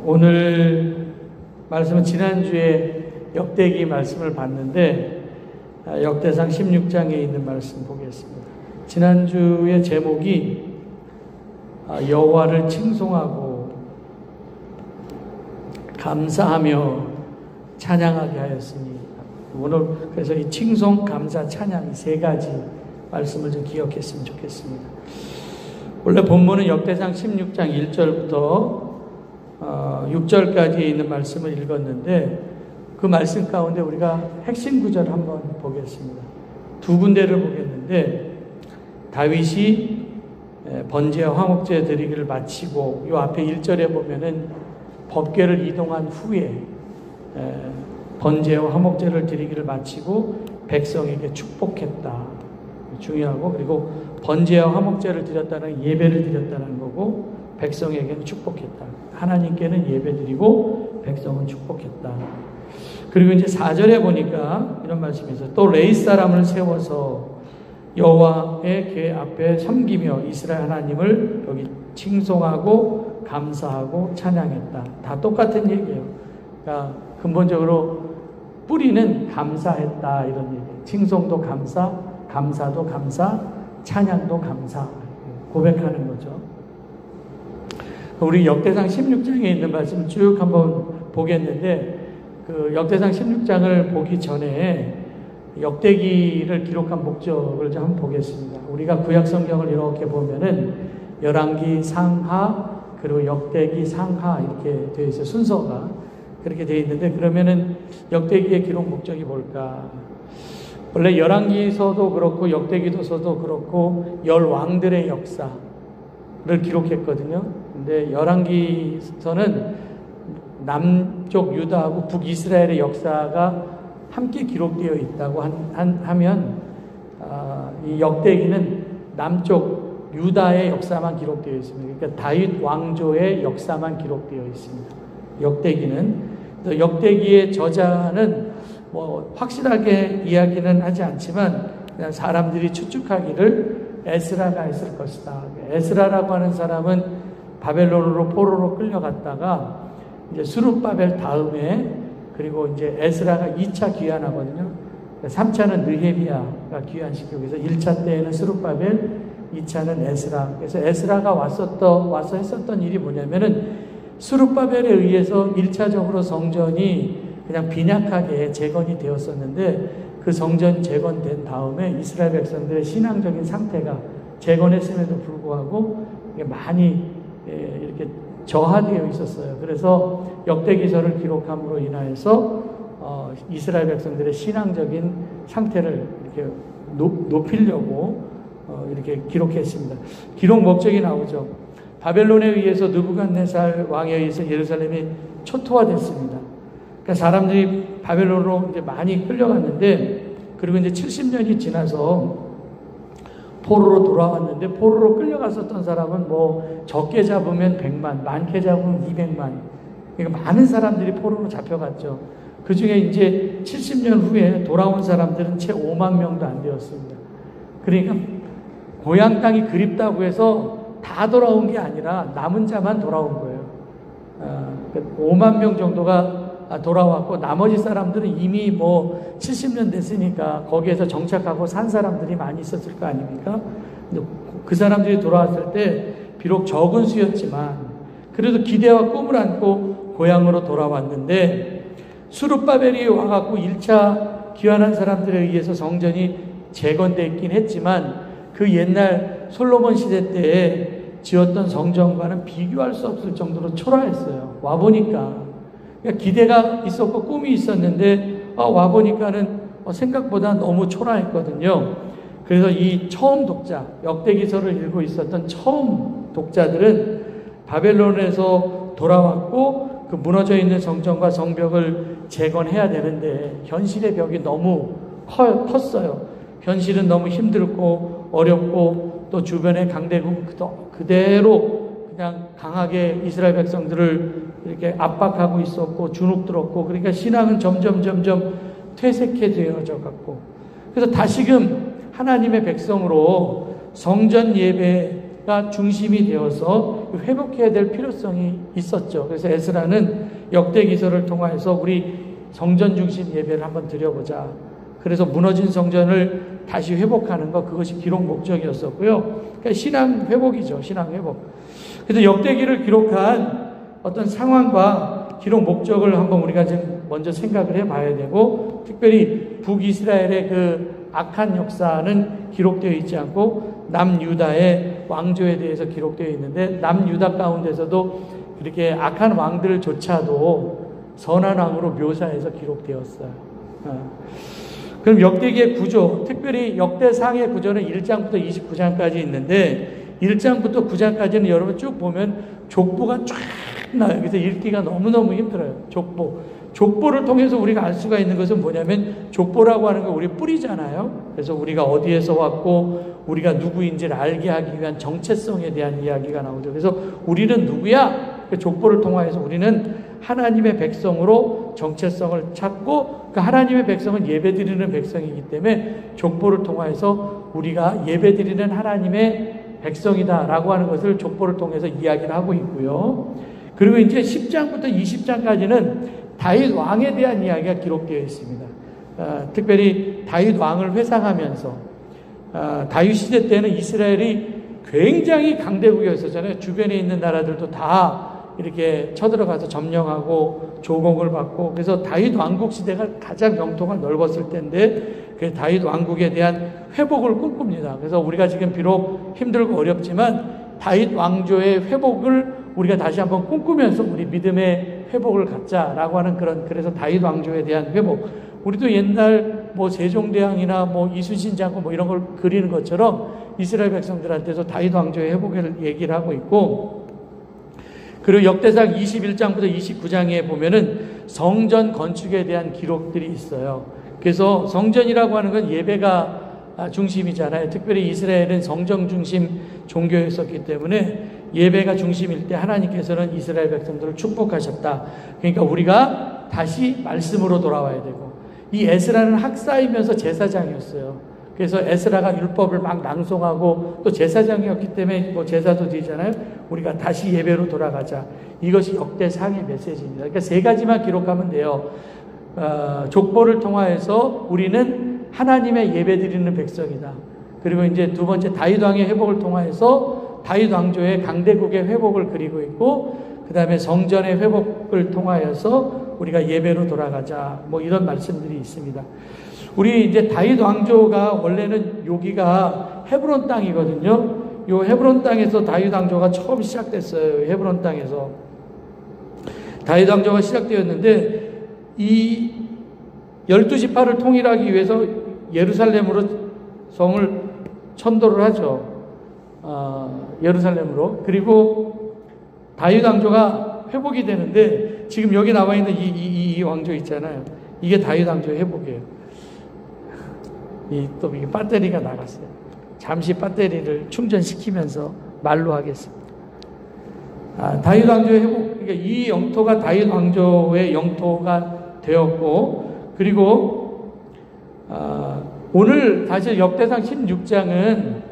오늘 말씀은 지난주에 역대기 말씀을 봤는데 역대상 16장에 있는 말씀 보겠습니다. 지난주의 제목이 여호와를 칭송하고 감사하며 찬양하게 하였으니, 오늘 그래서 이 칭송, 감사, 찬양 이 세 가지 말씀을 좀 기억했으면 좋겠습니다. 원래 본문은 역대상 16장 1절부터 6절까지 있는 말씀을 읽었는데, 그 말씀 가운데 우리가 핵심 구절 한번 보겠습니다. 두 군데를 보겠는데, 다윗이 번제와 화목제 드리기를 마치고, 이 앞에 1절에 보면은 법궤를 이동한 후에 번제와 화목제를 드리기를 마치고 백성에게 축복했다. 중요하고, 그리고 번제와 화목제를 드렸다는 예배를 드렸다는 거고, 백성에게는 축복했다. 하나님께는 예배 드리고 백성은 축복했다. 그리고 이제 4절에 보니까 이런 말씀이 있어요. 또 레위 사람을 세워서 여호와의 궤 앞에 섬기며 이스라엘 하나님을 여기 칭송하고 감사하고 찬양했다. 다 똑같은 얘기예요. 그러니까 근본적으로 뿌리는 감사했다 이런 얘기예요. 칭송도 감사, 감사도 감사, 찬양도 감사, 고백하는 거죠. 우리 역대상 16장에 있는 말씀 쭉 한번 보겠는데, 그 역대상 16장을 보기 전에 역대기를 기록한 목적을 좀 한번 보겠습니다. 우리가 구약 성경을 이렇게 보면은 열왕기 상하, 그리고 역대기 상하 이렇게 되어 있어요. 순서가 그렇게 되어 있는데, 그러면은 역대기의 기록 목적이 뭘까? 원래 열왕기서도 그렇고 역대기도서도 그렇고 열 왕들의 역사를 기록했거든요. 근데 열왕기서는 남쪽 유다하고 북이스라엘의 역사가 함께 기록되어 있다고 하면 이 역대기는 남쪽 유다의 역사만 기록되어 있습니다. 그러니까 다윗 왕조의 역사만 기록되어 있습니다. 역대기는. 역대기의 저자는 뭐 확실하게 이야기는 하지 않지만 그냥 사람들이 추측하기를 에스라가 했을 것이다. 에스라라고 하는 사람은 바벨론으로 포로로 끌려갔다가 이제 스룹바벨 다음에, 그리고 이제 에스라가 2차 귀환하거든요. 3차는 느헤미야가 귀환시키고, 그래서 1차 때에는 스룹바벨, 2차는 에스라. 그래서 에스라가 와서 했었던 일이 뭐냐면은 스룹바벨에 의해서 1차적으로 성전이 그냥 빈약하게 재건이 되었었는데, 그 성전 재건된 다음에 이스라엘 백성들의 신앙적인 상태가 재건했음에도 불구하고 많이 이렇게 저하되어 있었어요. 그래서 역대기서를 기록함으로 인하여서 이스라엘 백성들의 신앙적인 상태를 이렇게 높이려고 이렇게 기록했습니다. 기록 목적이 나오죠. 바벨론에 의해서 느부갓네살 왕에 의해서 예루살렘이 초토화됐습니다. 그러니까 사람들이 바벨론으로 이제 많이 끌려갔는데, 그리고 이제 70년이 지나서 포로로 돌아왔는데, 포로로 끌려갔었던 사람은 뭐 적게 잡으면 100만, 많게 잡으면 200만. 그러니까 많은 사람들이 포로로 잡혀갔죠. 그 중에 이제 70년 후에 돌아온 사람들은 채 5만 명도 안 되었습니다. 그러니까 고향 땅이 그립다고 해서 다 돌아온 게 아니라 남은 자만 돌아온 거예요. 5만 명 정도가 돌아왔고, 나머지 사람들은 이미 뭐 70년 됐으니까 거기에서 정착하고 산 사람들이 많이 있었을 거 아닙니까? 그 사람들이 돌아왔을 때 비록 적은 수였지만 그래도 기대와 꿈을 안고 고향으로 돌아왔는데, 스룹바벨이 와갖고 1차 귀환한 사람들에 의해서 성전이 재건됐긴 했지만 그 옛날 솔로몬 시대 때에 지었던 성전과는 비교할 수 없을 정도로 초라했어요. 와보니까. 그러니까 기대가 있었고 꿈이 있었는데 와보니까는 생각보다 너무 초라했거든요. 그래서 이 처음 독자, 역대기서를 읽고 있었던 처음 독자들은 바벨론에서 돌아왔고 그 무너져 있는 성전과 성벽을 재건해야 되는데 현실의 벽이 너무 컸어요. 현실은 너무 힘들고 어렵고 또 주변의 강대국 그대로 그냥 강하게 이스라엘 백성들을 이렇게 압박하고 있었고 주눅들었고, 그러니까 신앙은 점점 퇴색해 되어져 갔고, 그래서 다시금 하나님의 백성으로 성전 예배 예배가 중심이 되어서 회복해야 될 필요성이 있었죠. 그래서 에스라는 역대기서를 통해서 우리 성전 중심 예배를 한번 드려보자. 그래서 무너진 성전을 다시 회복하는 것, 그것이 기록 목적이었었고요. 그러니까 신앙 회복이죠. 신앙 회복. 그래서 역대기를 기록한 어떤 상황과 기록 목적을 한번 우리가 지금 먼저 생각을 해봐야 되고, 특별히 북이스라엘의 그 악한 역사는 기록되어 있지 않고 남유다의 왕조에 대해서 기록되어 있는데, 남유다 가운데서도 이렇게 악한 왕들조차도 선한 왕으로 묘사해서 기록되었어요. 그럼 역대기의 구조, 특별히 역대상의 구조는 1장부터 29장까지 있는데, 1장부터 9장까지는 여러분 쭉 보면 족보가 쫙 나와요. 그래서 읽기가 너무너무 힘들어요. 족보를 통해서 우리가 알 수가 있는 것은 뭐냐면, 족보라고 하는 건 우리 뿌리잖아요. 그래서 우리가 어디에서 왔고 우리가 누구인지를 알게 하기 위한 정체성에 대한 이야기가 나오죠. 그래서 우리는 누구야? 그 족보를 통해서 우리는 하나님의 백성으로 정체성을 찾고, 그 하나님의 백성은 예배드리는 백성이기 때문에 족보를 통해서 우리가 예배드리는 하나님의 백성이다라고 하는 것을 족보를 통해서 이야기를 하고 있고요. 그리고 이제 10장부터 20장까지는 다윗 왕에 대한 이야기가 기록되어 있습니다. 특별히 다윗 왕을 회상하면서, 다윗 시대 때는 이스라엘이 굉장히 강대국이었었잖아요. 주변에 있는 나라들도 다 이렇게 쳐들어가서 점령하고 조공을 받고, 그래서 다윗 왕국 시대가 가장 영토가 넓었을 때인데, 그 다윗 왕국에 대한 회복을 꿈꿉니다. 그래서 우리가 지금 비록 힘들고 어렵지만 다윗 왕조의 회복을 우리가 다시 한번 꿈꾸면서 우리 믿음의 회복을 갖자라고 하는 그래서 다윗 왕조에 대한 회복. 우리도 옛날 뭐 세종대왕이나 뭐 이순신 장군 뭐 이런 걸 그리는 것처럼 이스라엘 백성들한테서 다윗 왕조의 회복을 얘기를 하고 있고, 그리고 역대상 21장부터 29장에 보면은 성전 건축에 대한 기록들이 있어요. 그래서 성전이라고 하는 건 예배가 중심이잖아요. 특별히 이스라엘은 성전 중심 종교였었기 때문에 예배가 중심일 때 하나님께서는 이스라엘 백성들을 축복하셨다. 그러니까 우리가 다시 말씀으로 돌아와야 되고, 이 에스라는 학사이면서 제사장이었어요. 그래서 에스라가 율법을 막 낭송하고 또 제사장이었기 때문에 뭐 제사도 드리잖아요. 우리가 다시 예배로 돌아가자. 이것이 역대상의 메시지입니다. 그러니까 세 가지만 기록하면 돼요. 족보를 통하여서 우리는 하나님의 예배드리는 백성이다. 그리고 이제 두 번째 다윗 왕의 회복을 통하여서 다윗 왕조의 강대국의 회복을 그리고 있고, 그 다음에 성전의 회복을 통하여서 우리가 예배로 돌아가자. 뭐 이런 말씀들이 있습니다. 우리 이제 다윗 왕조가 원래는 여기가 헤브론 땅이거든요. 요 헤브론 땅에서 다윗 왕조가 처음 시작됐어요. 헤브론 땅에서 다윗 왕조가 시작되었는데, 이 12지파를 통일하기 위해서 예루살렘으로 성을 천도를 하죠. 예루살렘으로. 그리고 다윗 왕조가 회복이 되는데, 지금 여기 나와 있는 이 왕조 있잖아요. 이게 다윗 왕조의 회복이에요. 또 이게 배터리가 나갔어요. 잠시 배터리를 충전시키면서 말로 하겠습니다. 다윗 왕조의 회복, 그러니까 이 영토가 다윗 왕조의 영토가 되었고, 그리고 오늘 사실 역대상 16장은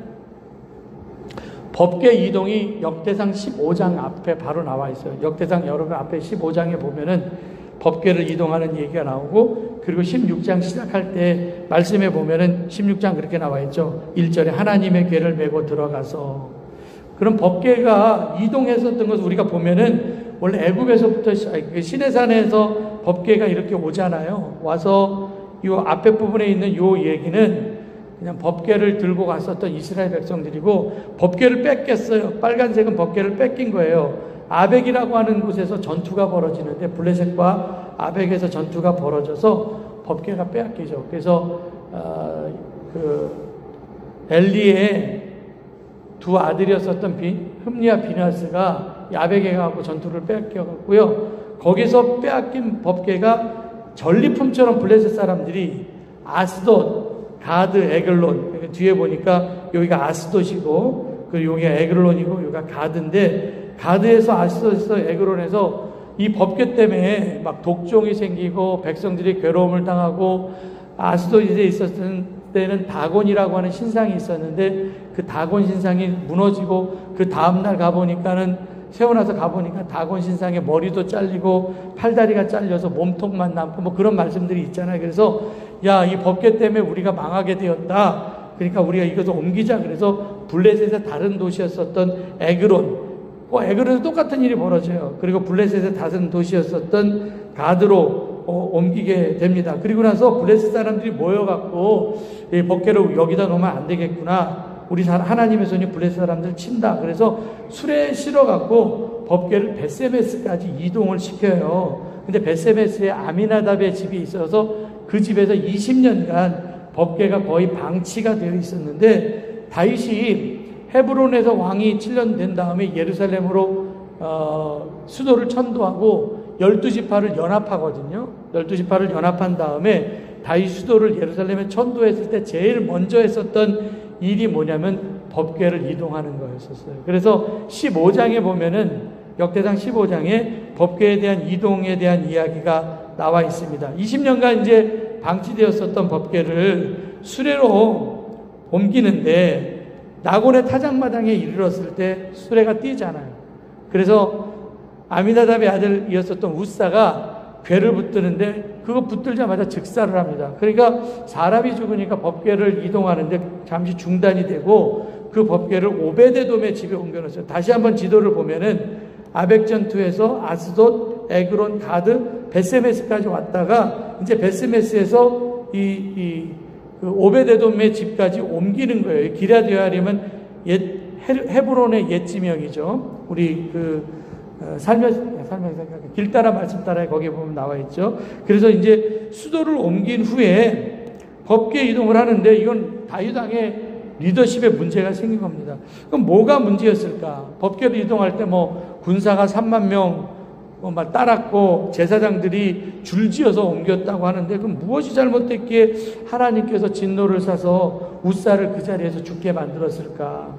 법궤 이동이 역대상 15장 앞에 바로 나와 있어요. 역대상 여러분 앞에 15장에 보면은 법궤를 이동하는 얘기가 나오고, 그리고 16장 시작할 때 말씀에 보면은 16장 그렇게 나와 있죠. 1절에 하나님의 궤를 메고 들어가서. 그럼 법궤가 이동했었던 것을 우리가 보면은 원래 애굽에서부터 시내산에서 법궤가 이렇게 오잖아요. 와서 이 앞에 부분에 있는 이 얘기는 그냥 법궤를 들고 갔었던 이스라엘 백성들이고, 법궤를 뺏겼어요. 빨간색은 법궤를 뺏긴 거예요. 아벡이라고 하는 곳에서 전투가 벌어지는데, 블레셋과 아벡에서 전투가 벌어져서 법궤가 빼앗기죠. 그래서 엘리의 두 아들이었었던 흠리와 비나스가 아벡에 가고 전투를 빼앗겨갔고요. 거기서 빼앗긴 법궤가 전리품처럼 블레셋 사람들이 아스돗, 가드, 에글론, 뒤에 보니까 여기가 아스돗이고, 그리고 여기가 에글론이고, 여기가 가드인데, 가드에서 아스돗에서 에그론에서 이 법궤 때문에 막 독종이 생기고 백성들이 괴로움을 당하고, 아스돗에 있었던 때는 다곤이라고 하는 신상이 있었는데 그 다곤 신상이 무너지고 그 다음날 가보니까는 세워놔서 가보니까 다곤 신상의 머리도 잘리고 팔다리가 잘려서 몸통만 남고 뭐 그런 말씀들이 있잖아요. 그래서 야, 이 법궤 때문에 우리가 망하게 되었다. 그러니까 우리가 이것을 옮기자. 그래서 블레셋의 다른 도시였었던 에그론, 에그론에서 똑같은 일이 벌어져요. 그리고 블레셋의 다른 도시였었던 가드로 옮기게 됩니다. 그리고 나서 블레셋 사람들이 모여갖고 이 법궤를 여기다 놓으면 안 되겠구나. 우리 하나님의 손이 블레셋 사람들 친다. 그래서 술에 실어갖고 법궤를 벳세메스까지 이동을 시켜요. 근데 벳세메스에 아미나답의 집이 있어서 그 집에서 20년간 법궤가 거의 방치가 되어 있었는데 다윗이 헤브론에서 왕이 7년 된 다음에 예루살렘으로 수도를 천도하고 12지파를 연합하거든요. 12지파를 연합한 다음에 다윗 수도를 예루살렘에 천도했을 때 제일 먼저 했었던 일이 뭐냐면 법궤를 이동하는 거였었어요. 그래서 15장에 보면은 역대상 15장에 법궤에 대한 이동에 대한 이야기가 나와 있습니다. 20년간 이제 방치되었었던 법궤를 수레로 옮기는데 나곤의 타작마당에 이르렀을 때 수레가 뛰잖아요. 그래서 아미나답의 아들이었었던 우사가 궤를 붙드는데 그거 붙들자마자 즉사를 합니다. 그러니까 사람이 죽으니까 법궤를 이동하는데 잠시 중단이 되고 그 법궤를 오베데돔의 집에 옮겨놓았어요. 다시 한번 지도를 보면은 아벡 전투에서 아스돗, 에그론, 가드, 벳세메스까지 왔다가 이제 벳세메스에서 그 오베데돔의 집까지 옮기는 거예요. 기럇 여아림은 헤브론의 옛 지명이죠. 우리 길 따라 말씀 따라 거기에 보면 나와 있죠. 그래서 이제 수도를 옮긴 후에 법궤 이동을 하는데 이건 다윗 왕의 리더십에 문제가 생긴 겁니다. 그럼 뭐가 문제였을까? 법궤를 이동할 때 뭐 군사가 3만 명 막 따랐고 제사장들이 줄지어서 옮겼다고 하는데 그럼 무엇이 잘못됐기에 하나님께서 진노를 사서 우사를 그 자리에서 죽게 만들었을까?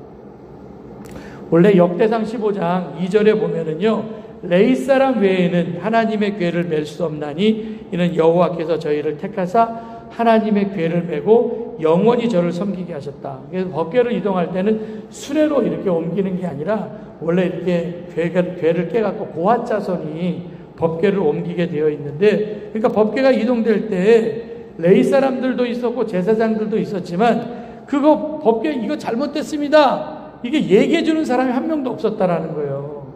원래 역대상 15장 2절에 보면은요, 레위 사람 외에는 하나님의 궤를 맬 수 없나니 이는 여호와께서 저희를 택하사 하나님의 궤를 메고 영원히 저를 섬기게 하셨다. 그래서 법궤를 이동할 때는 수레로 이렇게 옮기는 게 아니라 원래 이렇게 궤를 깨갖고 고핫 자손이 법궤를 옮기게 되어 있는데, 그러니까 법궤가 이동될 때 레위 사람들도 있었고 제사장들도 있었지만 그거 법궤 이거 잘못됐습니다. 이게 얘기해 주는 사람이 한 명도 없었다라는 거예요.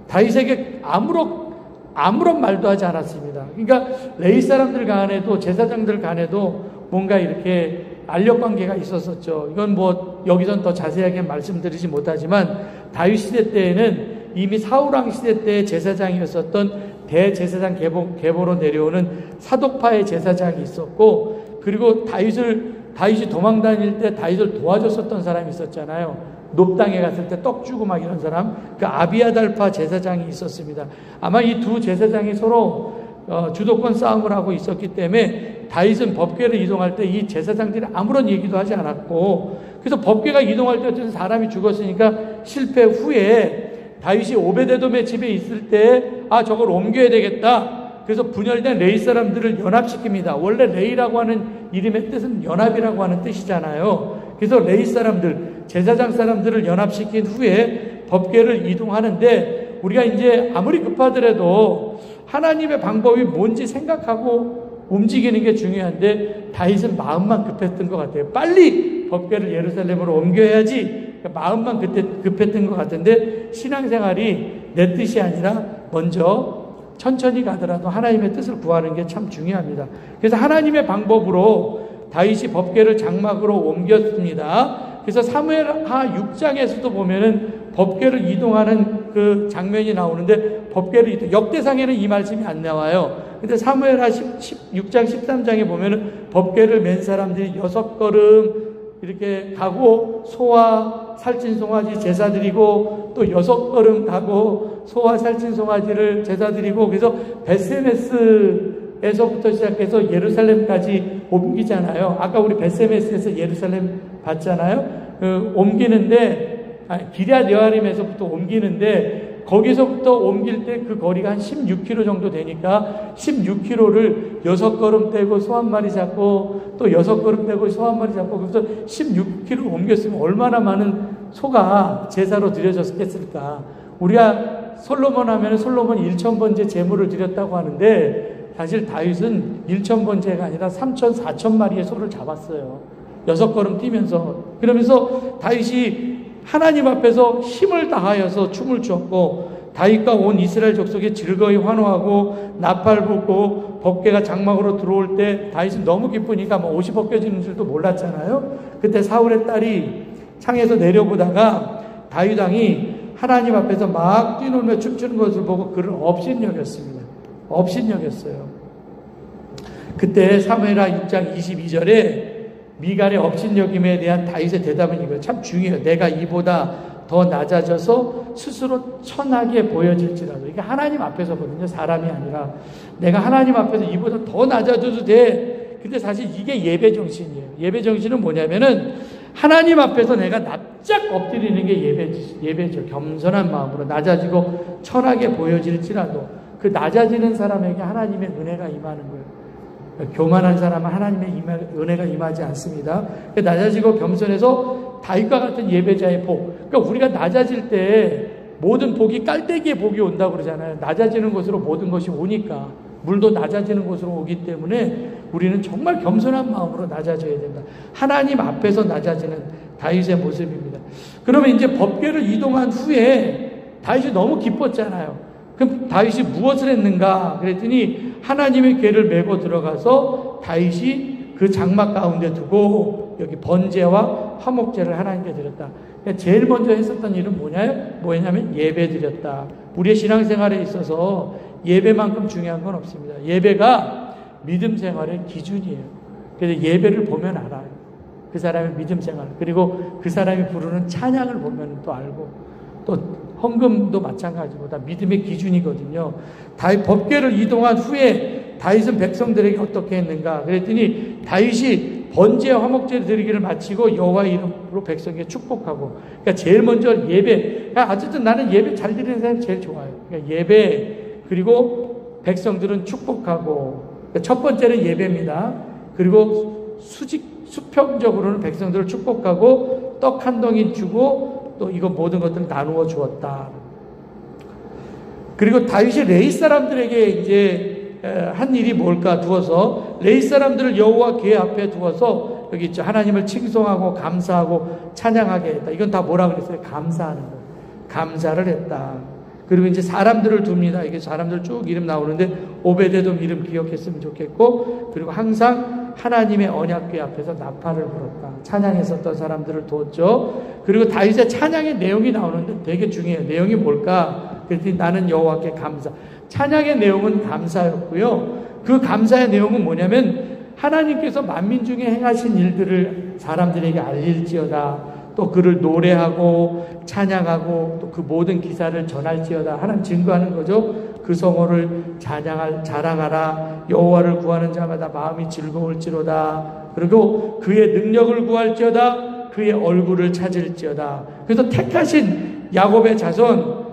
다윗에게 아무런 말도 하지 않았습니다. 그러니까 레위 사람들 간에도 제사장들 간에도 뭔가 이렇게 알력 관계가 있었었죠. 이건 뭐 여기선 더 자세하게 말씀드리지 못하지만 다윗 시대 때에는 이미 사울왕 시대 때 제사장이었었던 대제사장 계보로 내려오는 사독파의 제사장이 있었고, 그리고 다윗이 도망 다닐 때 다윗을 도와줬었던 사람이 있었잖아요. 높당에 갔을 때 떡 주고 막 이런 사람, 그 아비아달파 제사장이 있었습니다. 아마 이 두 제사장이 서로 주도권 싸움을 하고 있었기 때문에 다윗은 법궤를 이동할 때 이 제사장들이 아무런 얘기도 하지 않았고, 그래서 법궤가 이동할 때 어쨌든 사람이 죽었으니까 실패 후에 다윗이 오베데돔의 집에 있을 때 저걸 옮겨야 되겠다. 그래서 분열된 레위 사람들을 연합시킵니다. 원래 레위라고 하는 이름의 뜻은 연합이라고 하는 뜻이잖아요. 그래서 레위 사람들, 제사장 사람들을 연합시킨 후에 법궤를 이동하는데 우리가 이제 아무리 급하더라도 하나님의 방법이 뭔지 생각하고 움직이는 게 중요한데 다윗은 마음만 급했던 것 같아요. 빨리 법궤를 예루살렘으로 옮겨야지 마음만 급했던 것 같은데 신앙생활이 내 뜻이 아니라 먼저 천천히 가더라도 하나님의 뜻을 구하는 게 참 중요합니다. 그래서 하나님의 방법으로 다윗이 법궤를 장막으로 옮겼습니다. 그래서 사무엘하 6장에서도 보면은 법궤를 이동하는 그 장면이 나오는데 법궤를 역대상에는 이 말씀이 안 나와요. 근데 사무엘하 6장 13장에 보면은 법궤를 맨 사람들이 6걸음 이렇게 가고 소와 살찐 송아지 제사 드리고 또 6걸음 가고 소와 살찐 송아지를 제사 드리고, 그래서 벳세메스에서부터 시작해서 예루살렘까지 옮기잖아요. 아까 우리 벳세메스에서 예루살렘 봤잖아요. 옮기는데 기럇 여아림에서부터 옮기는데 거기서부터 옮길 때 그 거리가 한 16km 정도 되니까 16km를 6걸음 떼고 소 한 마리 잡고 또 6걸음 떼고 소 한 마리 잡고 그래서 16km를 옮겼으면 얼마나 많은 소가 제사로 드려졌겠을까. 우리가 솔로몬 하면 솔로몬 1000번째 제물을 드렸다고 하는데 사실 다윗은 1000번째가 아니라 3000, 4000마리의 소를 잡았어요. 6걸음 뛰면서. 그러면서 다윗이 하나님 앞에서 힘을 다하여서 춤을 추었고 다윗과 온 이스라엘 족속이 즐거이 환호하고 나팔 불고 법궤가 장막으로 들어올 때 다윗은 너무 기쁘니까 옷이 벗겨지는 줄도 몰랐잖아요. 그때 사울의 딸이 창에서 내려보다가 다윗 왕이 하나님 앞에서 막 뛰놀며 춤추는 것을 보고 그를 업신여겼습니다. 업신여겼어요. 그때 사무엘하 6장 22절에 미갈의 업신여김에 대한 다윗의 대답은 이거예요. 참 중요해요. 내가 이보다 더 낮아져서 스스로 천하게 보여질지라도. 이게 하나님 앞에서거든요. 사람이 아니라. 내가 하나님 앞에서 이보다 더 낮아져도 돼. 근데 사실 이게 예배 정신이에요. 예배 정신은 뭐냐면은 하나님 앞에서 내가 납작 엎드리는 게 예배죠. 겸손한 마음으로 낮아지고 천하게 보여질지라도 그 낮아지는 사람에게 하나님의 은혜가 임하는 거예요. 교만한 사람은 하나님의 은혜가 임하지 않습니다. 낮아지고 겸손해서 다윗과 같은 예배자의 복. 그러니까 우리가 낮아질 때 모든 복이 깔때기의 복이 온다고 그러잖아요. 낮아지는 곳으로 모든 것이 오니까. 물도 낮아지는 곳으로 오기 때문에 우리는 정말 겸손한 마음으로 낮아져야 된다. 하나님 앞에서 낮아지는 다윗의 모습입니다. 그러면 이제 법궤를 이동한 후에 다윗이 너무 기뻤잖아요. 그럼 다윗이 무엇을 했는가? 그랬더니 하나님의 궤를 메고 들어가서 다윗이 그 장막 가운데 두고 여기 번제와 화목제를 하나님께 드렸다. 제일 먼저 했었던 일은 뭐냐면 예배 드렸다. 우리의 신앙생활에 있어서 예배만큼 중요한 건 없습니다. 예배가 믿음 생활의 기준이에요. 그래서 예배를 보면 알아요. 그 사람의 믿음 생활. 그리고 그 사람이 부르는 찬양을 보면 또 알고 또 헌금도 마찬가지고 다 믿음의 기준이거든요. 다윗 법궤를 이동한 후에 다윗은 백성들에게 어떻게 했는가? 그랬더니 다윗이 번제와 화목제를 드리기를 마치고 여호와의 이름으로 백성에게 축복하고. 그러니까 제일 먼저 예배. 그러니까 어쨌든 나는 예배 잘 드리는 사람이 제일 좋아요. 그러니까 예배 그리고 백성들은 축복하고. 그러니까 첫 번째는 예배입니다. 그리고 수평적으로는 백성들을 축복하고 떡 한 덩이 주고 또 이거 모든 것들을 나누어 주었다. 그리고 다윗이 레위 사람들에게 이제 한 일이 뭘까 두어서 레위 사람들을 여호와 궤 앞에 두어서 여기 있죠. 하나님을 칭송하고 감사하고 찬양하게 했다. 이건 다 뭐라 그랬어요? 감사하는 거. 감사를 했다. 그리고 이제 사람들을 둡니다. 이게 사람들 쭉 이름 나오는데 오베데돔 이름 기억했으면 좋겠고 그리고 항상 하나님의 언약궤 앞에서 나팔을 불었다. 찬양했었던 사람들을 두었죠. 그리고 다윗의 찬양의 내용이 나오는데 되게 중요해요. 내용이 뭘까? 그랬더니 나는 여호와께 감사. 찬양의 내용은 감사였고요. 그 감사의 내용은 뭐냐면 하나님께서 만민 중에 행하신 일들을 사람들에게 알릴지어다. 또 그를 노래하고 찬양하고 또 그 모든 기사를 전할지어다. 하나님 증거하는 거죠. 그 성호를 자랑하라. 여호와를 구하는 자마다 마음이 즐거울지로다. 그리고 그의 능력을 구할지어다. 그의 얼굴을 찾을지어다. 그래서 택하신 야곱의 자손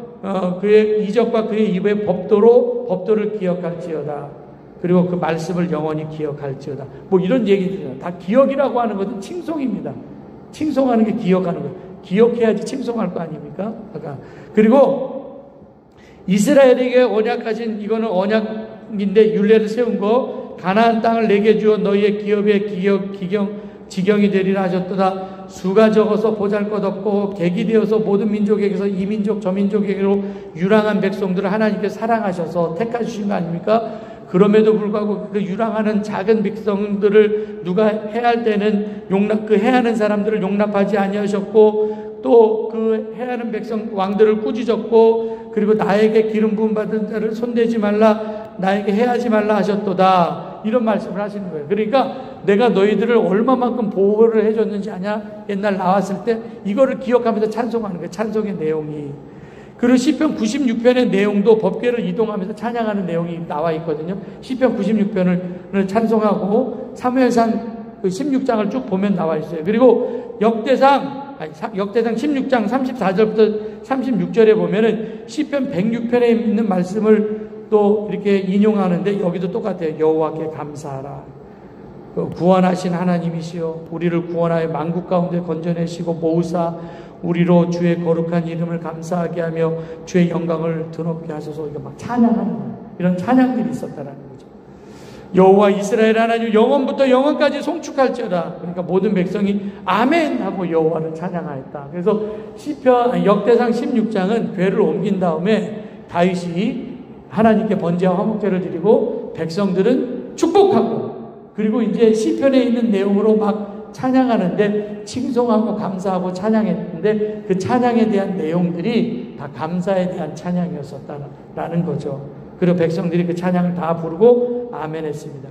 그의 이적과 그의 입의 법도를 기억할지어다. 그리고 그 말씀을 영원히 기억할지어다. 뭐 이런 얘기들이에요. 다 기억이라고 하는 것은 칭송입니다. 칭송하는 게 기억하는 거예요. 기억해야지 칭송할 거 아닙니까? 그리고 이스라엘에게 언약하신 이거는 언약인데 율례를 세운 거 가나안 땅을 내게 주어 너희의 기업의 지경이 되리라 하셨도다. 수가 적어서 보잘것없고 객이 되어서 모든 민족에게서 이 민족 저 민족에게로 유랑한 백성들을 하나님께 사랑하셔서 택하주신 거 아닙니까? 그럼에도 불구하고 그 유랑하는 작은 백성들을 누가 해할 때는 그 해하는 사람들을 용납하지 아니하셨고 또 그 해하는 백성 왕들을 꾸짖었고 그리고 나에게 기름 부음 받은 자를 손대지 말라 나에게 해하지 말라 하셨도다. 이런 말씀을 하시는 거예요. 그러니까 내가 너희들을 얼마만큼 보호를 해줬는지 아냐? 옛날 나왔을 때 이거를 기억하면서 찬송하는 거예요. 찬송의 내용이. 그리고 시편 96편의 내용도 법궤를 이동하면서 찬양하는 내용이 나와 있거든요. 시편 96편을 찬송하고 사무엘상 16장을 쭉 보면 나와 있어요. 그리고 역대상 역대상 16장 34절부터 36절에 보면은 시편 106편에 있는 말씀을 또 이렇게 인용하는데 여기도 똑같아요. 여호와께 감사하라. 구원하신 하나님이시여 우리를 구원하여 만국 가운데 건져내시고 모으사 우리로 주의 거룩한 이름을 감사하게 하며 주의 영광을 드높게 하소서. 이거 막 찬양하는 거예요. 이런 찬양들이 있었다라는 거죠. 여호와 이스라엘 하나님 영원부터 영원까지 송축할지어다. 그러니까 모든 백성이 아멘 하고 여호와를 찬양하였다. 그래서 역대상 16장은 궤를 옮긴 다음에 다윗이 하나님께 번제와 화목제를 드리고 백성들은 축복하고 그리고 이제 시편에 있는 내용으로 막 찬양하는데 칭송하고 감사하고 찬양했는데 그 찬양에 대한 내용들이 다 감사에 대한 찬양이었었다라는 거죠. 그리고 백성들이 그 찬양을 다 부르고 아멘 했습니다.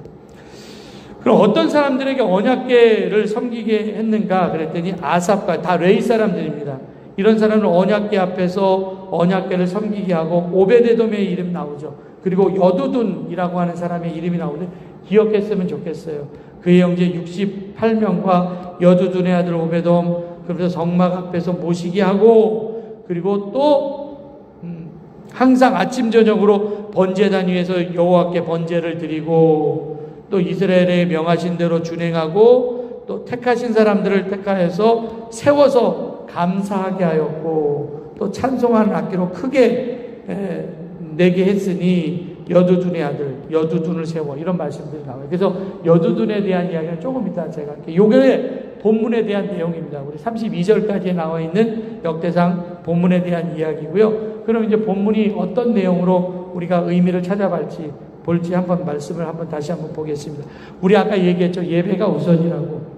그럼 어떤 사람들에게 언약궤를 섬기게 했는가 그랬더니 아삽과 다 레위 사람들입니다. 이런 사람은 언약궤 앞에서 언약궤를 섬기게 하고 오베데돔의 이름 나오죠. 그리고 여두둔이라고 하는 사람의 이름이 나오는데 기억했으면 좋겠어요. 그의 형제 68명과 여두둔의 아들 오베돔 그래서 성막 앞에서 모시게 하고 그리고 또 항상 아침 저녁으로 번제단 위에서 여호와께 번제를 드리고 또 이스라엘의 명하신 대로 준행하고 또 택하신 사람들을 택하여서 세워서 감사하게 하였고 또 찬송하는 악기로 크게 내게 했으니 여두둔의 아들 여두둔을 세워 이런 말씀들이 나와요. 그래서 여두둔에 대한 이야기는 조금 이따 제가 할게요. 이게 본문에 대한 내용입니다. 우리 32절까지에 나와 있는 역대상 본문에 대한 이야기고요. 그럼 이제 본문이 어떤 내용으로 우리가 의미를 찾아볼지 한번 말씀을 다시 한번 보겠습니다. 우리 아까 얘기했죠. 예배가 우선이라고.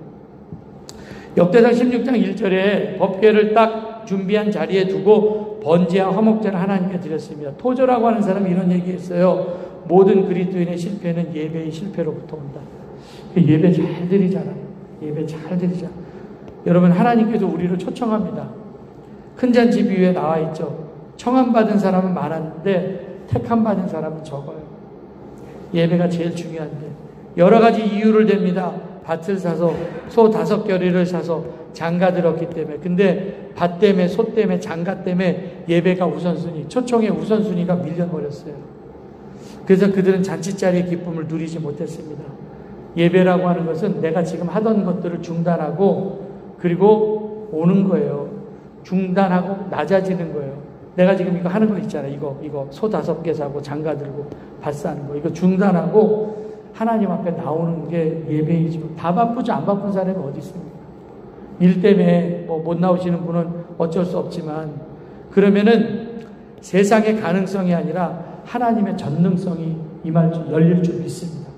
역대상 16장 1절에 법궤를 딱 준비한 자리에 두고 번제와 화목제를 하나님께 드렸습니다. 토저라고 하는 사람이 이런 얘기했어요. 모든 그리스도인의 실패는 예배의 실패로부터 온다. 예배 잘 드리잖아요. 예배 잘 드리자. 여러분 하나님께서 우리를 초청합니다. 큰 잔치 비유에 나와 있죠. 청함받은 사람은 많았는데 택함받은 사람은 적어요. 예배가 제일 중요한데 여러 가지 이유를 댑니다. 밭을 사서 소 5겨리를 사서 장가 들었기 때문에. 근데 밭 때문에 소 때문에 장가 때문에 예배가 우선순위 초청의 우선순위가 밀려버렸어요. 그래서 그들은 잔치자리의 기쁨을 누리지 못했습니다. 예배라고 하는 것은 내가 지금 하던 것들을 중단하고 그리고 오는 거예요. 중단하고 낮아지는 거예요. 내가 지금 이거 하는 거 있잖아요. 이거 소 5개 사고 장가 들고 밭 사는 거 이거 중단하고 하나님 앞에 나오는 게 예배이죠. 다 바쁘죠. 안 바쁜 사람이 어디 있습니까? 일 때문에 못 나오시는 분은 어쩔 수 없지만 그러면은 세상의 가능성이 아니라 하나님의 전능성이 열릴 줄 믿습니다.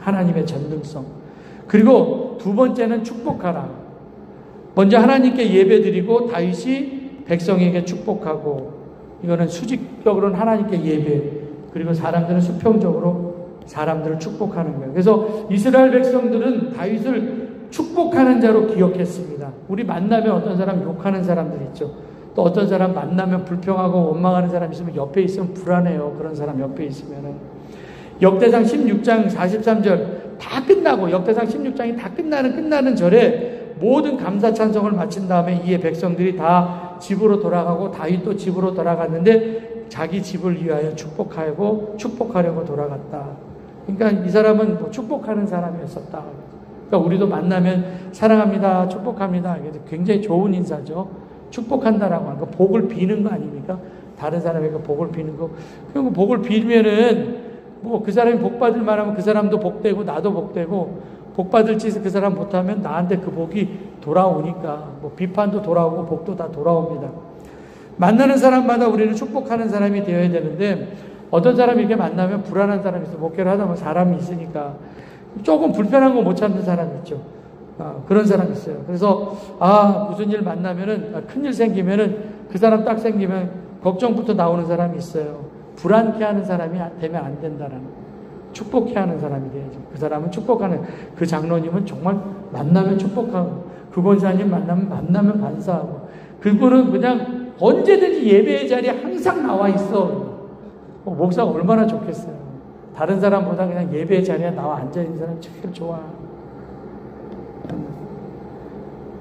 하나님의 전능성. 그리고 두 번째는 축복하라. 먼저 하나님께 예배드리고 다윗이 백성에게 축복하고 이거는 수직적으로는 하나님께 예배 그리고 사람들은 수평적으로 사람들을 축복하는 거예요. 그래서 이스라엘 백성들은 다윗을 축복하는 자로 기억했습니다. 우리 만나면 어떤 사람 욕하는 사람들 있죠. 또 어떤 사람 만나면 불평하고 원망하는 사람 있으면 옆에 있으면 불안해요. 그런 사람 옆에 있으면은. 역대상 16장 43절 다 끝나고 역대상 16장이 다 끝나는 절에 모든 감사 찬송을 마친 다음에 이에 백성들이 다 집으로 돌아가고 다윗도 집으로 돌아갔는데 자기 집을 위하여 축복하려고 돌아갔다. 그러니까 이 사람은 축복하는 사람이었었다. 그러니까 우리도 만나면 사랑합니다, 축복합니다. 이게 굉장히 좋은 인사죠. 축복한다라고 하는 거 복을 비는 거 아닙니까? 다른 사람에게 복을 비는 거. 그리고 복을 빌면은 그 사람이 복 받을 만하면 그 사람도 복되고 나도 복되고 복 받을 짓을 그 사람 못하면 나한테 그 복이 돌아오니까 비판도 돌아오고 복도 다 돌아옵니다. 만나는 사람마다 우리는 축복하는 사람이 되어야 되는데 어떤 사람이 이렇게 만나면 불안한 사람이 있어요. 목회를 하다 보면 사람이 있으니까 조금 불편한 거 못 참는 사람이 있죠. 그런 사람이 있어요. 그래서 무슨 일 만나면은 큰일 생기면은 그 사람 딱 생기면 걱정부터 나오는 사람이 있어요. 불안케 하는 사람이 되면 안 된다라는 거예요. 축복케 하는 사람이 돼야죠. 그 사람은 축복하는 그 장로님은 정말 만나면 축복하고 그 권사님 만나면 반사하고 그분은 그냥 언제든지 예배의 자리에 항상 나와 있어. 목사가 얼마나 좋겠어요. 다른 사람보다 그냥 예배의 자리에 나와 앉아있는 사람이 제일 좋아.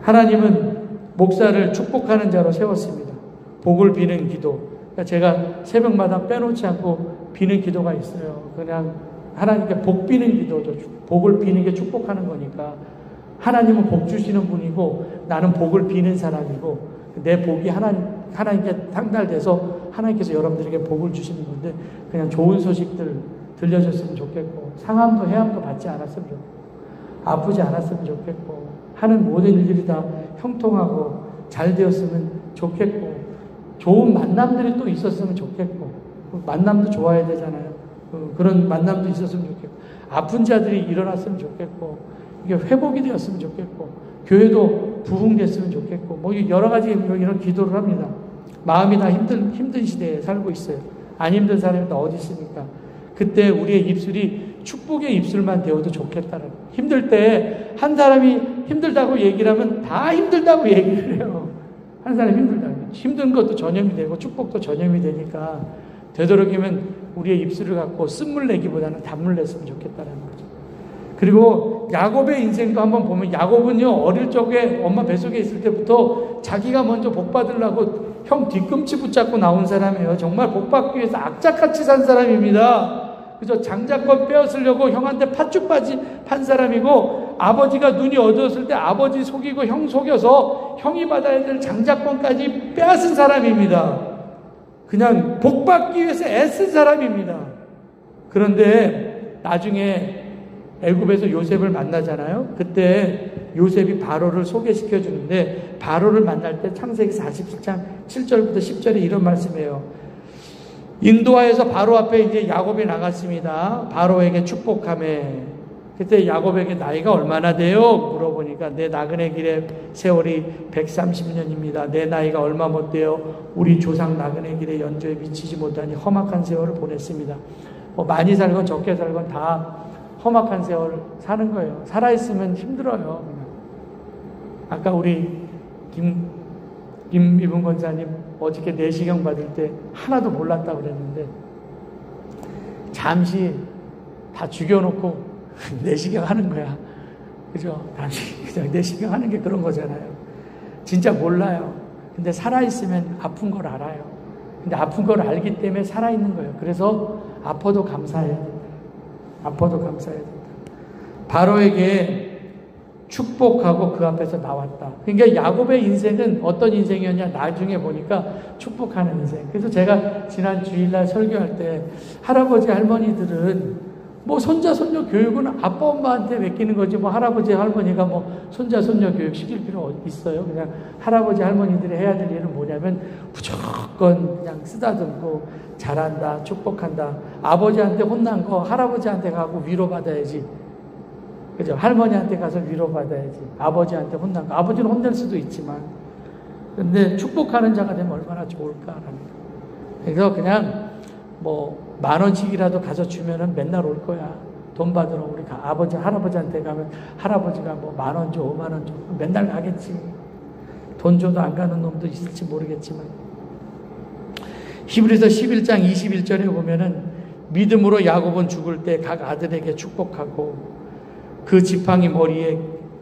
하나님은 목사를 축복하는 자로 세웠습니다. 복을 비는 기도. 그러니까 제가 새벽마다 빼놓지 않고 비는 기도가 있어요. 그냥 하나님께 복 비는 기도죠. 복을 비는 게 축복하는 거니까. 하나님은 복 주시는 분이고 나는 복을 비는 사람이고 내 복이 하나님께 상달돼서 하나님께서 여러분들에게 복을 주시는 건데 그냥 좋은 소식들 들려줬으면 좋겠고 상함도 해함도 받지 않았으면 좋겠고 아프지 않았으면 좋겠고 하는 모든 일들이 다 형통하고 잘 되었으면 좋겠고 좋은 만남들이 또 있었으면 좋겠고 만남도 좋아야 되잖아요. 그런 만남도 있었으면 좋겠고 아픈 자들이 일어났으면 좋겠고 이게 회복이 되었으면 좋겠고 교회도 부흥됐으면 좋겠고 뭐 여러 가지 이런 기도를 합니다. 마음이 다 힘든 시대에 살고 있어요. 안 힘든 사람이 다 어디 있습니까? 그때 우리의 입술이 축복의 입술만 되어도 좋겠다는 힘들 때 한 사람이 힘들다고 얘기를 하면 다 힘들다고 얘기를 해요. 한 사람이 힘들다고. 힘든 것도 전염이 되고 축복도 전염이 되니까 되도록이면 우리의 입술을 갖고 쓴물 내기보다는 단물 냈으면 좋겠다는 거죠. 그리고 야곱의 인생도 한번 보면 야곱은요 어릴 적에 엄마 뱃속에 있을 때부터 자기가 먼저 복 받으려고 형 뒤꿈치 붙잡고 나온 사람이에요. 정말 복 받기 위해서 악착같이 산 사람입니다. 그죠? 장자권 빼앗으려고 형한테 팥죽바지 판 사람이고 아버지가 눈이 어두웠을 때 아버지 속이고 형 속여서 형이 받아야 될 장자권까지 빼앗은 사람입니다. 그냥 복 받기 위해서 애쓴 사람입니다. 그런데 나중에 애굽에서 요셉을 만나잖아요. 그때 요셉이 바로를 소개시켜 주는데 바로를 만날 때 창세기 47장 7절부터 10절에 이런 말씀이에요. 인도하에서 바로 앞에 이제 야곱이 나갔습니다. 바로에게 축복하매 그때 야곱에게 나이가 얼마나 돼요? 물어보니까 내 나그네 길의 세월이 130년입니다. 내 나이가 얼마 못 돼요? 우리 조상 나그네 길의 연조에 미치지 못하니 험악한 세월을 보냈습니다. 많이 살건 적게 살건 다 험악한 세월 사는 거예요. 살아있으면 힘들어요. 아까 우리 김이분 권사님 어저께 내시경 받을 때 하나도 몰랐다고 그랬는데 잠시 다 죽여놓고 내시경 하는 거야. 그죠? 잠시 그냥 내시경 하는 게 그런 거잖아요. 진짜 몰라요. 근데 살아있으면 아픈 걸 알아요. 근데 아픈 걸 알기 때문에 살아있는 거예요. 그래서 아파도 감사해야 된다. 아파도 감사해야 된다. 바로에게 축복하고 그 앞에서 나왔다. 그러니까 야곱의 인생은 어떤 인생이었냐? 나중에 보니까 축복하는 인생. 그래서 제가 지난 주일날 설교할 때 할아버지 할머니들은 뭐 손자 손녀 교육은 아빠 엄마한테 맡기는 거지 뭐 할아버지 할머니가 뭐 손자 손녀 교육 시킬 필요 있어요? 그냥 할아버지 할머니들이 해야 될 일은 뭐냐면 무조건 그냥 쓰다듬고 잘한다 축복한다. 아버지한테 혼난 거 할아버지한테 가고 위로받아야지. 그죠? 할머니한테 가서 위로받아야지. 아버지한테 혼난 거. 아버지는 혼낼 수도 있지만. 근데 축복하는 자가 되면 얼마나 좋을까라는 거. 그래서 그냥 뭐 10,000원씩이라도 가서 주면은 맨날 올 거야. 돈 받으러 우리 아버지, 할아버지한테 가면 할아버지가 뭐 10,000원 줘, 50,000원 줘. 맨날 가겠지. 돈 줘도 안 가는 놈도 있을지 모르겠지만. 히브리서 11장 21절에 보면은 믿음으로 야곱은 죽을 때 각 아들에게 축복하고 그 지팡이 머리에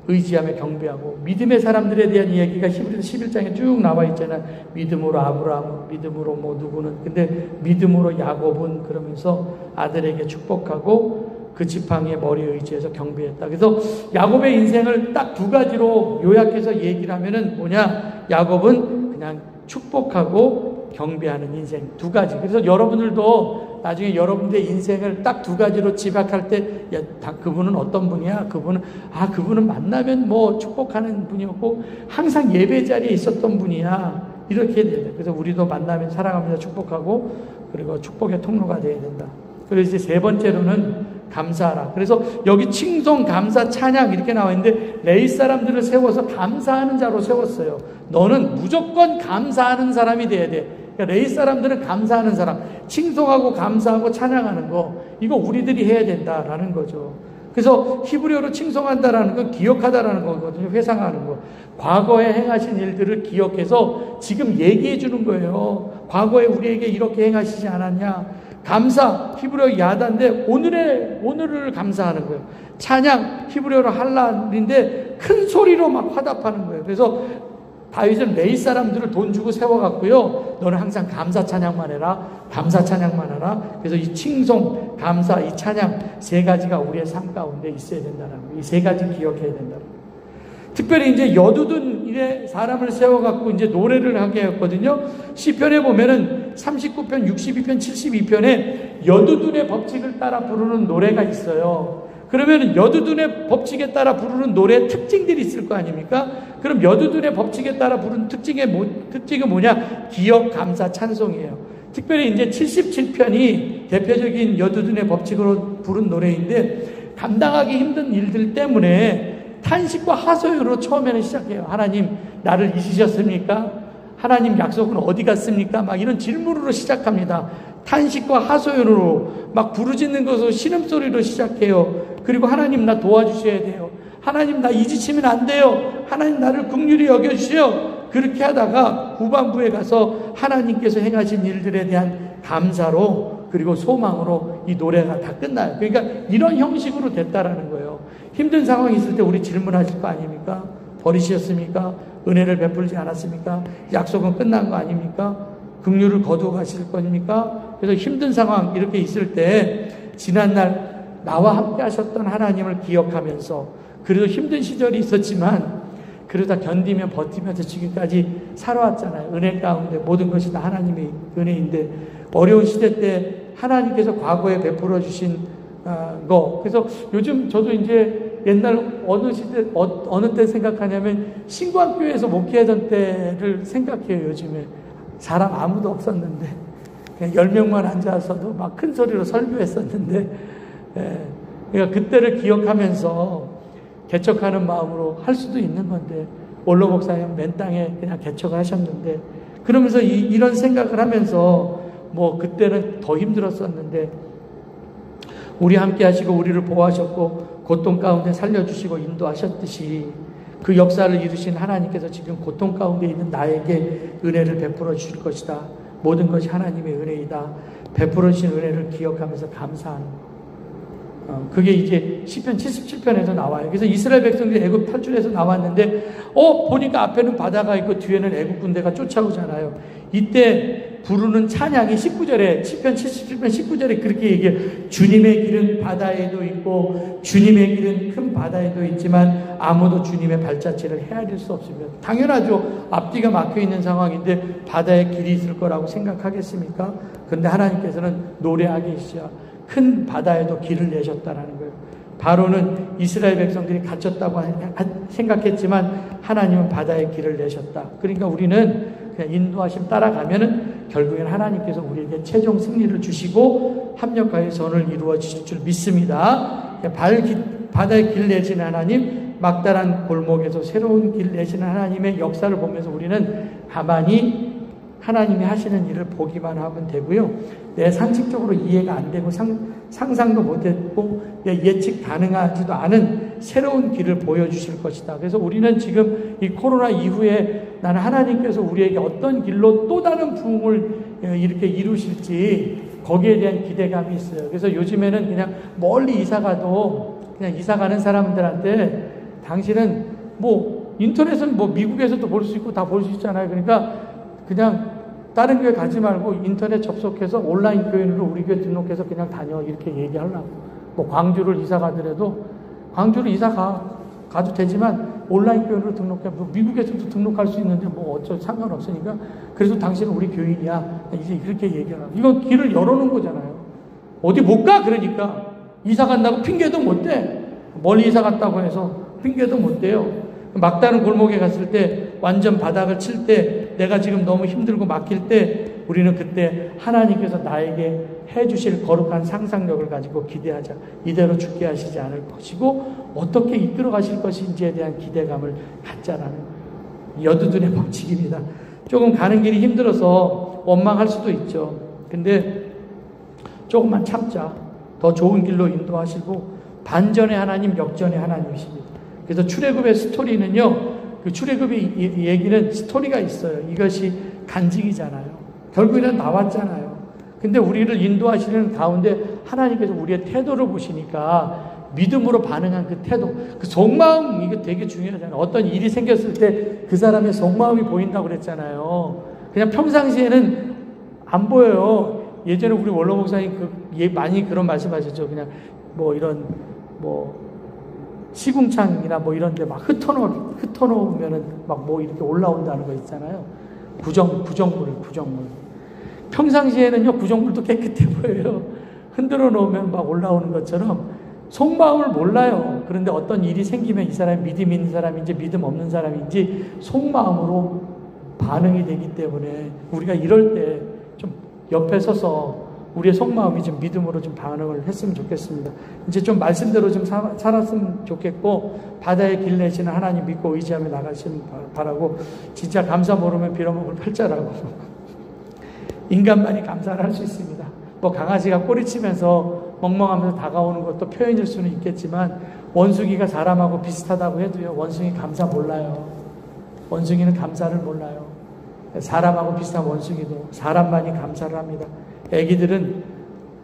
의지하며 경배하고 믿음의 사람들에 대한 이야기가 히브리서 11장에 쭉 나와 있잖아요. 믿음으로 아브라함, 믿음으로 뭐 누구는 근데 믿음으로 야곱은 그러면서 아들에게 축복하고 그 지팡이의 머리에 의지해서 경배했다. 그래서 야곱의 인생을 딱 두 가지로 요약해서 얘기를 하면은 뭐냐? 야곱은 그냥 축복하고 경배하는 인생 두 가지. 그래서 여러분들도 나중에 여러분들의 인생을 딱 두 가지로 집약할 때, 야, 그분은 어떤 분이야? 그분은 만나면 뭐 축복하는 분이었고, 항상 예배 자리에 있었던 분이야. 이렇게 돼야 돼. 그래서 우리도 만나면 사랑하면서 축복하고, 그리고 축복의 통로가 돼야 된다. 그래서 이제 세 번째로는 감사하라. 그래서 여기 칭송, 감사, 찬양 이렇게 나와 있는데, 레위 사람들을 세워서 감사하는 자로 세웠어요. 너는 무조건 감사하는 사람이 돼야 돼. 그러니까 레위 사람들은 감사하는 사람, 칭송하고 감사하고 찬양하는 거, 이거 우리들이 해야 된다라는 거죠. 그래서 히브리어로 칭송한다라는 건 기억하다라는 거거든요. 회상하는 거. 과거에 행하신 일들을 기억해서 지금 얘기해 주는 거예요. 과거에 우리에게 이렇게 행하시지 않았냐. 감사, 히브리어 야다인데 오늘을 감사하는 거예요. 찬양, 히브리어로 할랄인데 큰 소리로 막 화답하는 거예요. 그래서 다윗은 레위 사람들을 돈 주고 세워갔고요. 너는 항상 감사 찬양만 해라. 감사 찬양만 하라. 그래서 이 칭송, 감사, 이 찬양 세 가지가 우리의 삶 가운데 있어야 된다는 거예요. 이 세 가지 기억해야 된다는 거예요. 특별히 이제 여두둔 일에 사람을 세워갖고 이제 노래를 하게 했거든요. 시편에 보면은 39편, 62편, 72편에 여두둔의 법칙을 따라 부르는 노래가 있어요. 그러면 여두둔의 법칙에 따라 부르는 노래의 특징들이 있을 거 아닙니까? 그럼 여두둔의 법칙에 따라 부르는 특징은 뭐냐? 기억, 감사, 찬송이에요. 특별히 이제 77편이 대표적인 여두둔의 법칙으로 부른 노래인데 감당하기 힘든 일들 때문에 탄식과 하소연으로 처음에는 시작해요. 하나님, 나를 잊으셨습니까? 하나님, 약속은 어디 갔습니까? 막 이런 질문으로 시작합니다. 탄식과 하소연으로 막 부르짖는 것으로 신음소리로 시작해요. 그리고 하나님, 나 도와주셔야 돼요. 하나님, 나 잊으시면 안 돼요. 하나님, 나를 긍휼히 여겨주세요. 그렇게 하다가 후반부에 가서 하나님께서 행하신 일들에 대한 감사로 그리고 소망으로 이 노래가 다 끝나요. 그러니까 이런 형식으로 됐다라는 거예요. 힘든 상황이 있을 때 우리 질문하실 거 아닙니까? 버리셨습니까? 은혜를 베풀지 않았습니까? 약속은 끝난 거 아닙니까? 긍휼을 거두어 가실 겁니까? 그래서 힘든 상황 이렇게 있을 때 지난날 나와 함께 하셨던 하나님을 기억하면서 그래도 힘든 시절이 있었지만 그러다 견디며 버티면서 지금까지 살아왔잖아요. 은혜 가운데 모든 것이 다 하나님의 은혜인데 어려운 시대 때 하나님께서 과거에 베풀어 주신 거. 그래서 요즘 저도 이제 옛날 어느 때 생각하냐면 신광교회에서 목회하던 때를 생각해요. 요즘에 사람 아무도 없었는데 그냥 10명만 앉아서도 막 큰 소리로 설교했었는데 그러니까 그때를 기억하면서 개척하는 마음으로 할 수도 있는 건데 원로 목사님 맨 땅에 그냥 개척을 하셨는데 그러면서 이런 생각을 하면서 뭐 그때는 더 힘들었었는데 우리 함께 하시고 우리를 보호하셨고 고통 가운데 살려주시고 인도하셨듯이 그 역사를 이루신 하나님께서 지금 고통 가운데 있는 나에게 은혜를 베풀어 주실 것이다. 모든 것이 하나님의 은혜이다. 베풀어 주신 은혜를 기억하면서 감사하는 것. 그게 이제 시편 77편에서 나와요. 그래서 이스라엘 백성들이 애굽 탈출해서 나왔는데 보니까 앞에는 바다가 있고 뒤에는 애굽 군대가 쫓아오잖아요. 이때 부르는 찬양이 19절에 시편 77편 19절에 그렇게 얘기해요. 주님의 길은 바다에도 있고 주님의 길은 큰 바다에도 있지만 아무도 주님의 발자취를 헤아릴 수 없으며 당연하죠. 앞뒤가 막혀있는 상황인데 바다에 길이 있을 거라고 생각하겠습니까? 그런데 하나님께서는 노래하게 시작 큰 바다에도 길을 내셨다라는 거예요. 바로는 이스라엘 백성들이 갇혔다고 생각했지만 하나님은 바다에 길을 내셨다. 그러니까 우리는 그냥 인도하심 따라가면은 결국엔 하나님께서 우리에게 최종 승리를 주시고 합력하여 선을 이루어 주실 줄 믿습니다. 바다에 길 내시는 하나님, 막다란 골목에서 새로운 길 내시는 하나님의 역사를 보면서 우리는 가만히 하나님이 하시는 일을 보기만 하면 되고요. 내 상식적으로 이해가 안 되고 상상도 못했고 예측 가능하지도 않은 새로운 길을 보여주실 것이다. 그래서 우리는 지금 이 코로나 이후에 나는 하나님께서 우리에게 어떤 길로 또 다른 부흥을 이렇게 이루실지 거기에 대한 기대감이 있어요. 그래서 요즘에는 그냥 멀리 이사가도 그냥 이사가는 사람들한테 당신은 뭐 인터넷은 뭐 미국에서도 볼 수 있고 다 볼 수 있잖아요. 그러니까 그냥 다른 교회 가지 말고 인터넷 접속해서 온라인 교인으로 우리 교회 등록해서 그냥 다녀 이렇게 얘기하려고. 뭐 광주를 이사 가더라도 광주를 이사 가도 되지만 온라인 교인으로 등록해. 뭐 미국에서도 등록할 수 있는데 뭐 어쩌 상관없으니까. 그래서 당신은 우리 교인이야. 이제 이렇게 얘기하라고. 이건 길을 열어놓은 거잖아요. 어디 못 가 그러니까 이사 간다고 핑계도 못 대. 멀리 이사 갔다고 해서 핑계도 못 대요. 막다른 골목에 갔을 때 완전 바닥을 칠 때 내가 지금 너무 힘들고 막힐 때 우리는 그때 하나님께서 나에게 해주실 거룩한 상상력을 가지고 기대하자. 이대로 죽게 하시지 않을 것이고 어떻게 이끌어 가실 것인지에 대한 기대감을 갖자라는 여두둔의 법칙입니다. 조금 가는 길이 힘들어서 원망할 수도 있죠. 근데 조금만 참자. 더 좋은 길로 인도하시고 반전의 하나님, 역전의 하나님이십니다. 그래서 출애굽의 스토리는요, 그 출애굽의 얘기는 스토리가 있어요. 이것이 간증이잖아요. 결국에는 나왔잖아요. 근데 우리를 인도하시는 가운데 하나님께서 우리의 태도를 보시니까 믿음으로 반응한 그 태도, 그 속마음, 이거 되게 중요하잖아요. 어떤 일이 생겼을 때 그 사람의 속마음이 보인다고 그랬잖아요. 그냥 평상시에는 안 보여요. 예전에 우리 원로 목사님 많이 그런 말씀하셨죠. 그냥 뭐 이런 시궁창이나 뭐 이런 데 막 흩어놓으면은 막 뭐 이렇게 올라온다는 거 있잖아요. 구정물. 평상시에는요, 구정물도 깨끗해 보여요. 흔들어 놓으면 막 올라오는 것처럼 속마음을 몰라요. 그런데 어떤 일이 생기면 이 사람이 믿음 있는 사람인지 믿음 없는 사람인지 속마음으로 반응이 되기 때문에 우리가 이럴 때 좀 옆에 서서 우리의 속마음이 좀 믿음으로 좀 반응을 했으면 좋겠습니다. 이제 좀 말씀대로 좀 살았으면 좋겠고, 바다의 길 내시는 하나님 믿고 의지하며 나가시면 바라고, 진짜 감사 모르면 빌어먹을 팔자라고. 인간만이 감사를 할 수 있습니다. 뭐 강아지가 꼬리치면서 멍멍하면서 다가오는 것도 표현일 수는 있겠지만, 원숭이가 사람하고 비슷하다고 해도요, 원숭이 감사 몰라요. 원숭이는 감사를 몰라요. 사람하고 비슷한 원숭이도 사람만이 감사를 합니다. 애기들은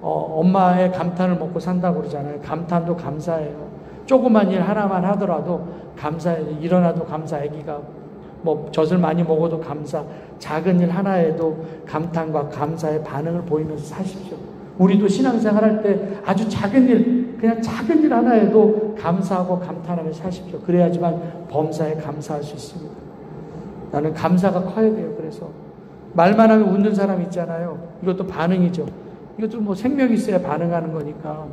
엄마의 감탄을 먹고 산다고 그러잖아요. 감탄도 감사해요. 조그만 일 하나만 하더라도 감사해요. 일어나도 감사. 애기가 뭐 젖을 많이 먹어도 감사. 작은 일 하나에도 감탄과 감사의 반응을 보이면서 사십시오. 우리도 신앙생활 할 때 아주 작은 일, 그냥 작은 일 하나에도 감사하고 감탄하며 사십시오. 그래야지만 범사에 감사할 수 있습니다. 나는 감사가 커야 돼요. 그래서 말만 하면 웃는 사람 있잖아요. 이것도 반응이죠. 이것도 뭐 생명이 있어야 반응하는 거니까.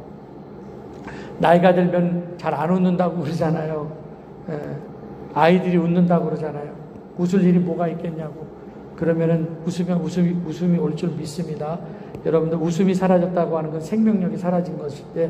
나이가 들면 잘 안 웃는다고 그러잖아요. 아이들이 웃는다고 그러잖아요. 웃을 일이 뭐가 있겠냐고. 그러면은 웃으면 웃음이 올 줄 믿습니다. 여러분들 웃음이 사라졌다고 하는 건 생명력이 사라진 것인데,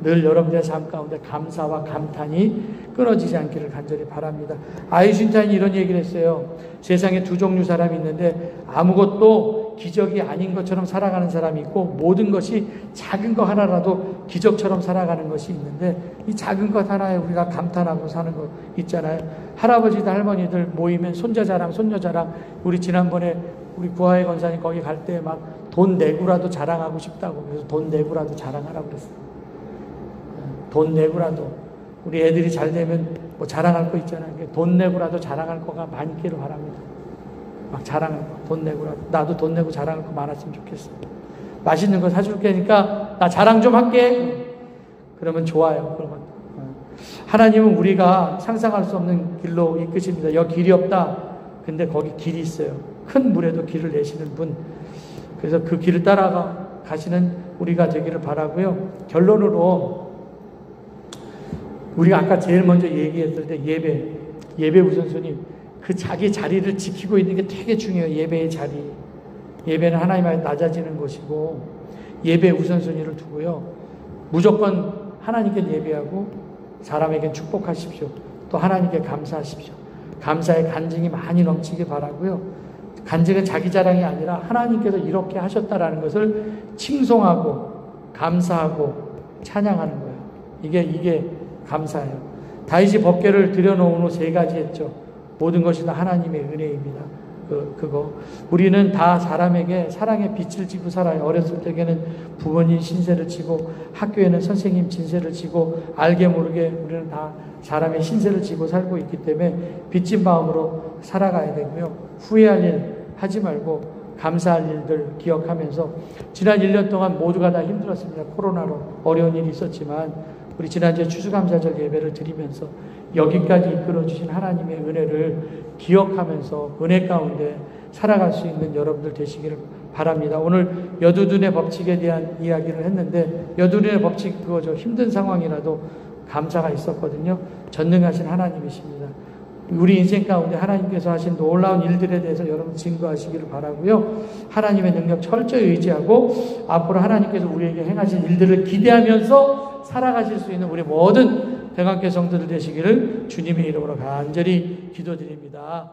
늘 여러분들의 삶 가운데 감사와 감탄이 끊어지지 않기를 간절히 바랍니다. 아인슈타인이 이런 얘기를 했어요. 세상에 두 종류 사람이 있는데, 아무것도 기적이 아닌 것처럼 살아가는 사람이 있고, 모든 것이 작은 거 하나라도 기적처럼 살아가는 것이 있는데, 이 작은 것 하나에 우리가 감탄하고 사는 거 있잖아요. 할아버지들 할머니들 모이면 손자 자랑 손녀 자랑. 우리 지난번에 우리 구하의 권사님 거기 갈 때 막 돈 내고라도 자랑하고 싶다고, 그래서 돈 내고라도 자랑하라고 그랬어요. 돈 내고라도. 우리 애들이 잘 되면 뭐 자랑할 거 있잖아요. 돈 내고라도 자랑할 거가 많기를 바랍니다. 막 자랑할 거, 돈 내고라도. 나도 돈 내고 자랑할 거 많았으면 좋겠어요. 맛있는 거 사줄 테니까 나 자랑 좀 할게. 그러면 좋아요. 그러면 하나님은 우리가 상상할 수 없는 길로 이끄십니다. 여기 길이 없다. 근데 거기 길이 있어요. 큰 물에도 길을 내시는 분. 그래서 그 길을 따라가 가시는 우리가 되기를 바라고요. 결론으로 우리가 아까 제일 먼저 얘기했을 때 예배 우선순위, 그 자기 자리를 지키고 있는 게 되게 중요해요. 예배의 자리. 예배는 하나님 앞에 낮아지는 것이고, 예배 우선순위를 두고요. 무조건 하나님께 예배하고 사람에게 축복하십시오. 또 하나님께 감사하십시오. 감사의 간증이 많이 넘치길 바라고요. 간증은 자기 자랑이 아니라 하나님께서 이렇게 하셨다라는 것을 칭송하고 감사하고 찬양하는 거예요. 이게 감사예요. 다윗이 법궤를 들여놓은 후 3가지 했죠. 모든 것이 다 하나님의 은혜입니다. 그거. 우리는 다 사람에게 사랑의 빛을 지고 살아요. 어렸을 때에는 부모님 신세를 지고, 학교에는 선생님 진세를 지고, 알게 모르게 우리는 다 사람의 신세를 지고 살고 있기 때문에 빚진 마음으로 살아가야 되고요. 후회할 일 하지 말고 감사할 일들 기억하면서, 지난 1년 동안 모두가 다 힘들었습니다. 코로나로 어려운 일이 있었지만 우리 지난주에 추수감사절 예배를 드리면서 여기까지 이끌어주신 하나님의 은혜를 기억하면서 은혜 가운데 살아갈 수 있는 여러분들 되시기를 바랍니다. 오늘 여두둔의 법칙에 대한 이야기를 했는데, 여두둔의 법칙 그거죠. 힘든 상황이라도 감사가 있었거든요. 전능하신 하나님이십니다. 우리 인생 가운데 하나님께서 하신 놀라운 일들에 대해서 여러분 증거하시기를 바라고요. 하나님의 능력 철저히 의지하고 앞으로 하나님께서 우리에게 행하신 일들을 기대하면서 살아가실 수 있는 우리 모든 대강교회 성도들 되시기를 주님의 이름으로 간절히 기도드립니다.